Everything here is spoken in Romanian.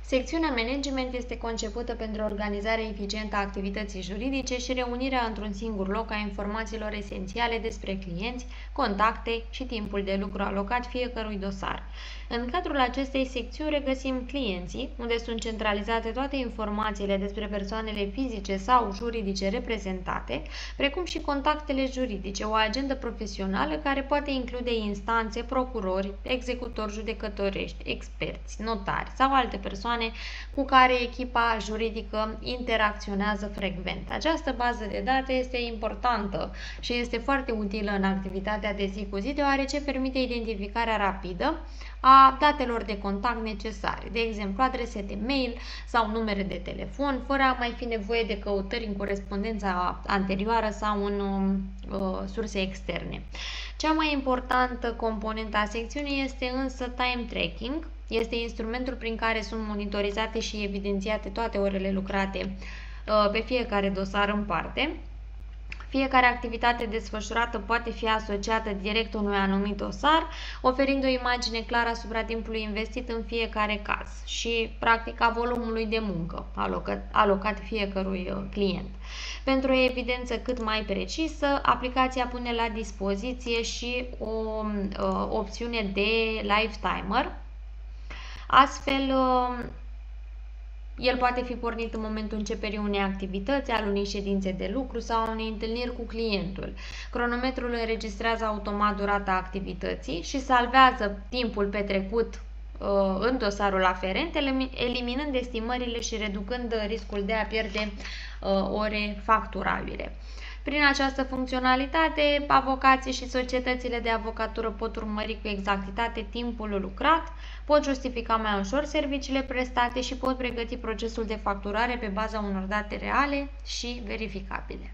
Secțiunea Management este concepută pentru organizarea eficientă a activității juridice și reunirea într-un singur loc a informațiilor esențiale despre clienți, contacte și timpul de lucru alocat fiecărui dosar. În cadrul acestei secțiuni regăsim clienții, unde sunt centralizate toate informațiile despre persoanele fizice sau juridice reprezentate, precum și contactele juridice, o agendă profesională care poate include instanțe, procurori, executori judecătorești, experți, notari sau alte persoane cu care echipa juridică interacționează frecvent. Această bază de date este importantă și este foarte utilă în activitatea de zi cu zi, deoarece permite identificarea rapidă a datelor de contact necesare, de exemplu adrese de mail sau numere de telefon, fără a mai fi nevoie de căutări în corespondența anterioară sau în surse externe. Cea mai importantă componentă a secțiunii este însă time tracking. Este instrumentul prin care sunt monitorizate și evidențiate toate orele lucrate pe fiecare dosar în parte. Fiecare activitate desfășurată poate fi asociată direct unui anumit dosar, oferind o imagine clară asupra timpului investit în fiecare caz și, practic, a volumului de muncă alocat fiecărui client. Pentru o evidență cât mai precisă, aplicația pune la dispoziție și o opțiune de live timer. Astfel, el poate fi pornit în momentul începerii unei activități, al unei ședințe de lucru sau a unei întâlniri cu clientul. Cronometrul înregistrează automat durata activității și salvează timpul petrecut în dosarul aferent, eliminând estimările și reducând riscul de a pierde ore facturabile. Prin această funcționalitate, avocații și societățile de avocatură pot urmări cu exactitate timpul lucrat, pot justifica mai ușor serviciile prestate și pot pregăti procesul de facturare pe baza unor date reale și verificabile.